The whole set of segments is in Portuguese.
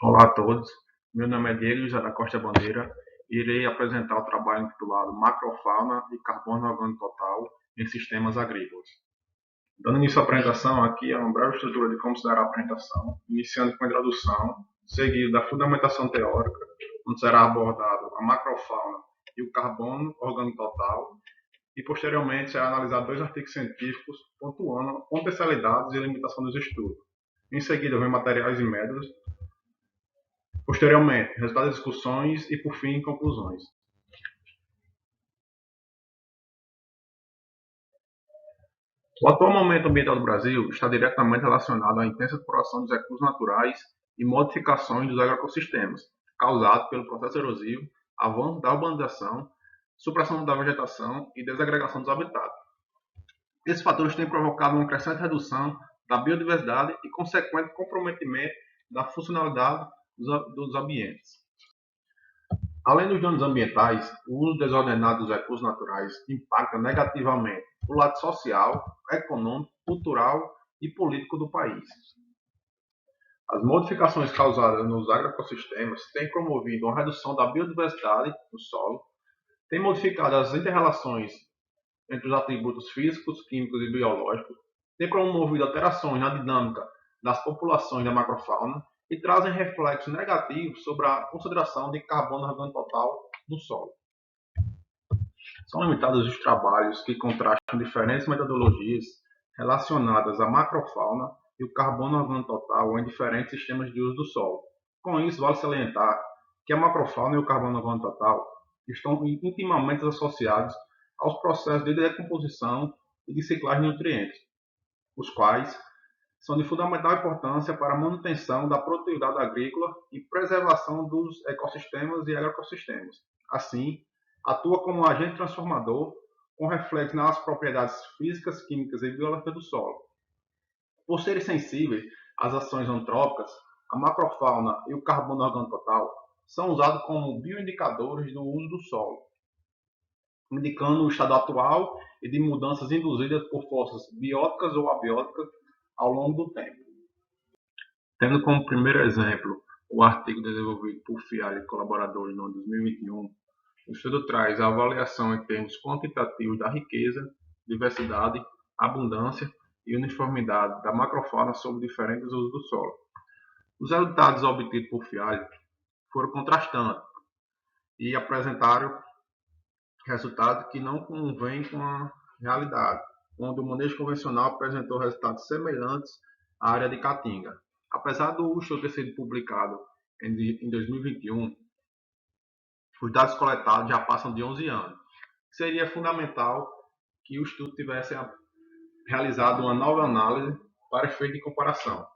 Olá a todos, meu nome é Diego José da Costa Bandeira e irei apresentar o trabalho intitulado Macrofauna e Carbono Orgânico Total em Sistemas Agrícolas. Dando início à apresentação, aqui é uma breve estrutura de como se dará a apresentação, iniciando com a introdução, seguido da fundamentação teórica, onde será abordado a macrofauna e o carbono orgânico total, e posteriormente será analisado dois artigos científicos pontuando potencialidades e limitação dos estudos. Em seguida, vem materiais e métodos. Posteriormente, resultado das discussões e, por fim, conclusões. O atual momento ambiental do Brasil está diretamente relacionado à intensa exploração dos recursos naturais e modificações dos agroecossistemas, causado pelo processo erosivo, avanço da urbanização, supressão da vegetação e desagregação dos habitats. Esses fatores têm provocado uma crescente redução da biodiversidade e consequente comprometimento da funcionalidade dos ambientes. Além dos danos ambientais, o uso desordenado dos recursos naturais impacta negativamente o lado social, econômico, cultural e político do país. As modificações causadas nos agroecossistemas têm promovido uma redução da biodiversidade do solo, têm modificado as interrelações entre os atributos físicos, químicos e biológicos, têm promovido alterações na dinâmica das populações da macrofauna e trazem reflexos negativos sobre a concentração de carbono orgânico total no solo. São limitados os trabalhos que contrastam diferentes metodologias relacionadas à macrofauna e o carbono orgânico total em diferentes sistemas de uso do solo. Com isso, vale salientar que a macrofauna e o carbono orgânico total estão intimamente associados aos processos de decomposição e de ciclagem de nutrientes, os quais são de fundamental importância para a manutenção da produtividade agrícola e preservação dos ecossistemas e agroecossistemas. Assim, atua como um agente transformador com reflexo nas propriedades físicas, químicas e biológicas do solo. Por serem sensíveis às ações antrópicas, a macrofauna e o carbono orgânico total são usados como bioindicadores do uso do solo, indicando o estado atual e de mudanças induzidas por forças bióticas ou abióticas ao longo do tempo. Tendo como primeiro exemplo o artigo desenvolvido por Fialho e colaboradores no ano 2021, o estudo traz a avaliação em termos quantitativos da riqueza, diversidade, abundância e uniformidade da macrofauna sobre diferentes usos do solo. Os resultados obtidos por Fialho foram contrastantes e apresentaram resultados que não convêm com a realidade, onde o manejo convencional apresentou resultados semelhantes à área de Caatinga. Apesar do estudo ter sido publicado em 2021, os dados coletados já passam de 11 anos. Seria fundamental que o estudo tivesse realizado uma nova análise para efeito de comparação.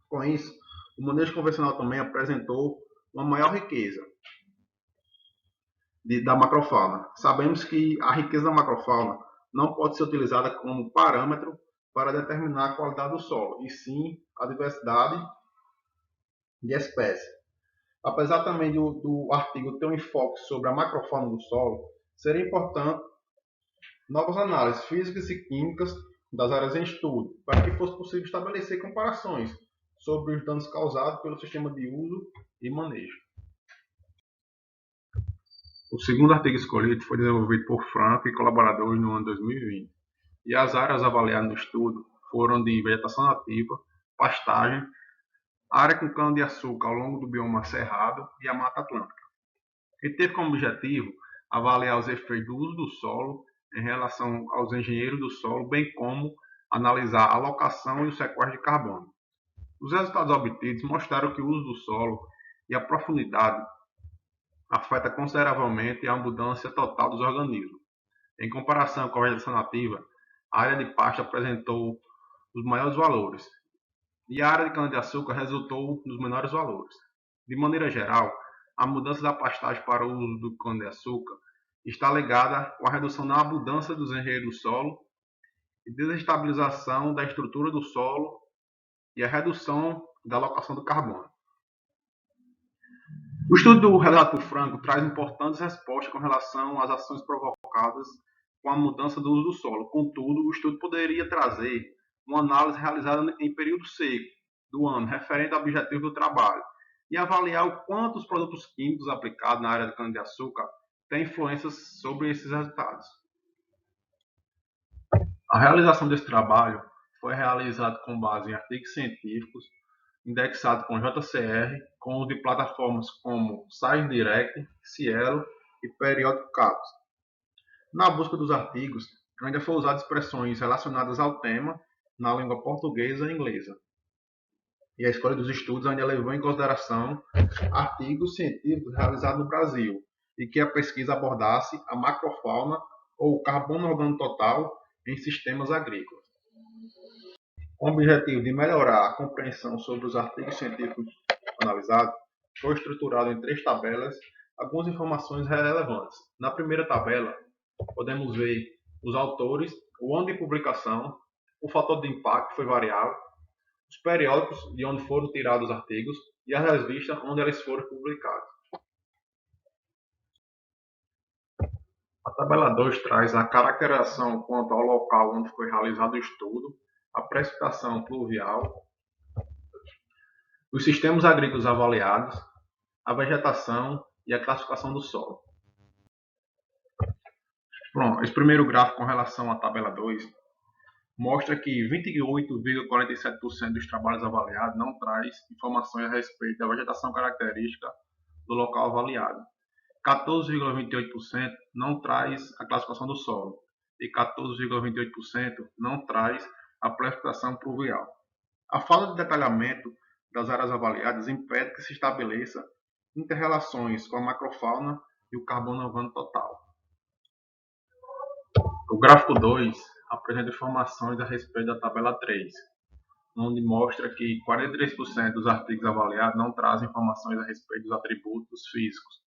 Com isso, o manejo convencional também apresentou uma maior riqueza da macrofauna. Sabemos que a riqueza da macrofauna não pode ser utilizada como parâmetro para determinar a qualidade do solo, e sim a diversidade de espécies. Apesar também do artigo ter um enfoque sobre a macrofauna do solo, seria importante novas análises físicas e químicas das áreas em estudo, para que fosse possível estabelecer comparações sobre os danos causados pelo sistema de uso e manejo. O segundo artigo escolhido foi desenvolvido por Franco e colaboradores no ano 2020, e as áreas avaliadas no estudo foram de vegetação nativa, pastagem, área com cana-de-açúcar ao longo do bioma cerrado e a Mata Atlântica. Ele teve como objetivo avaliar os efeitos do uso do solo em relação aos engenheiros do solo, bem como analisar a alocação e o sequestro de carbono. Os resultados obtidos mostraram que o uso do solo e a profundidade afeta consideravelmente a abundância total dos organismos. Em comparação com a vegetação nativa, a área de pasto apresentou os maiores valores e a área de cana-de-açúcar resultou nos menores valores. De maneira geral, a mudança da pastagem para o uso do cana-de-açúcar está ligada com a redução na abundância dos engenheiros do solo e desestabilização da estrutura do solo e a redução da alocação do carbono. O estudo do relato por Franco traz importantes respostas com relação às ações provocadas com a mudança do uso do solo. Contudo, o estudo poderia trazer uma análise realizada em período seco, do ano referente ao objetivo do trabalho e avaliar o quanto os produtos químicos aplicados na área de cana-de-açúcar têm influências sobre esses resultados. A realização desse trabalho foi realizada com base em artigos científicos, indexado com JCR, com uso de plataformas como ScienceDirect, Cielo e Periódico Capes. Na busca dos artigos, ainda foi usado expressões relacionadas ao tema na língua portuguesa e inglesa. E a escolha dos estudos ainda levou em consideração artigos científicos realizados no Brasil e que a pesquisa abordasse a macrofauna ou o carbono orgânico total em sistemas agrícolas. Com o objetivo de melhorar a compreensão sobre os artigos científicos analisados, foi estruturado em 3 tabelas algumas informações relevantes. Na primeira tabela, podemos ver os autores, o ano de publicação, o fator de impacto, que foi variável, os periódicos de onde foram tirados os artigos e as revistas onde eles foram publicados. A tabela 2 traz a caracterização quanto ao local onde foi realizado o estudo, a precipitação pluvial, os sistemas agrícolas avaliados, a vegetação e a classificação do solo. Bom, esse primeiro gráfico com relação à tabela 2 mostra que 28,47% dos trabalhos avaliados não traz informações a respeito da vegetação característica do local avaliado. 14,28% não traz a classificação do solo e 14,28% não traz a precipitação pluvial. A falta de detalhamento das áreas avaliadas impede que se estabeleça interrelações com a macrofauna e o carbono orgânico total. O gráfico 2 apresenta informações a respeito da tabela 3, onde mostra que 43% dos artigos avaliados não trazem informações a respeito dos atributos físicos,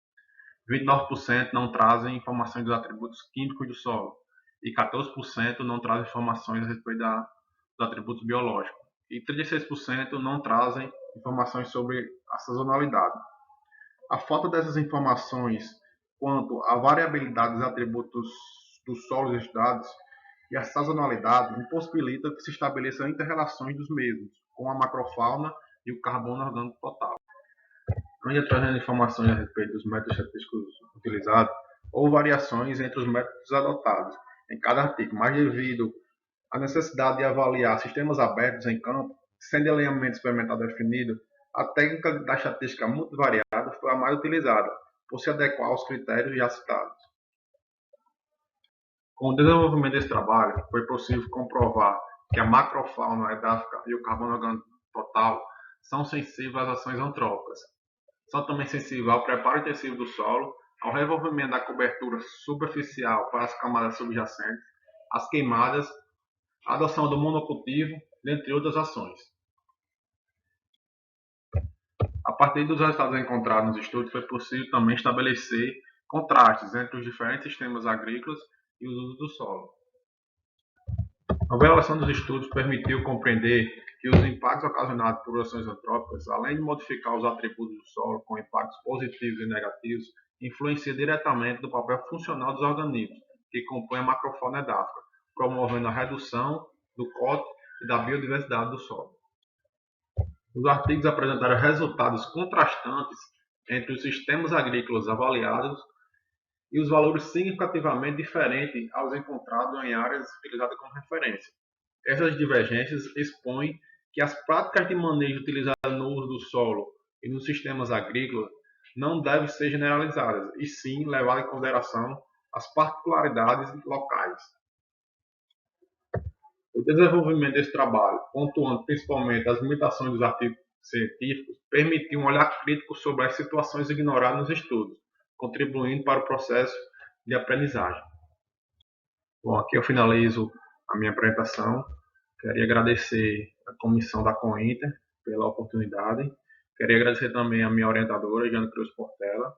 29% não trazem informações dos atributos químicos do solo e 14% não trazem informações a respeito dos atributos biológicos e 36% não trazem informações sobre a sazonalidade. A falta dessas informações quanto à variabilidade dos atributos dos solos estudados e a sazonalidade impossibilita que se estabeleçam interrelações dos mesmos com a macrofauna e o carbono orgânico total. Ainda trazendo informações a respeito dos métodos estatísticos utilizados, houve variações entre os métodos adotados em cada artigo, mas devido à necessidade de avaliar sistemas abertos em campo, sem alinhamento experimental definido, a técnica da estatística multivariada foi a mais utilizada, por se adequar aos critérios já citados. Com o desenvolvimento desse trabalho, foi possível comprovar que a macrofauna edáfica e o carbono orgânico total são sensíveis às ações antrópicas. São também sensíveis ao preparo intensivo do solo, ao revolvimento da cobertura superficial para as camadas subjacentes, às queimadas, à adoção do monocultivo, dentre outras ações. A partir dos resultados encontrados nos estudos, foi possível também estabelecer contrastes entre os diferentes sistemas agrícolas e os usos do solo. A avaliação dos estudos permitiu compreender que os impactos ocasionados por ações antrópicas, além de modificar os atributos do solo com impactos positivos e negativos, influenciam diretamente no papel funcional dos organismos que compõem a macrofauna edáfica, promovendo a redução do corte e da biodiversidade do solo. Os artigos apresentaram resultados contrastantes entre os sistemas agrícolas avaliados e os valores significativamente diferentes aos encontrados em áreas utilizadas como referência. Essas divergências expõem que as práticas de manejo utilizadas no uso do solo e nos sistemas agrícolas não devem ser generalizadas, e sim levar em consideração as particularidades locais. O desenvolvimento desse trabalho, pontuando principalmente as limitações dos artigos científicos, permitiu um olhar crítico sobre as situações ignoradas nos estudos, contribuindo para o processo de aprendizagem. Bom, aqui eu finalizo a minha apresentação. Queria agradecer a comissão da COINTER pela oportunidade. Queria agradecer também a minha orientadora, Jane Cruz Portela,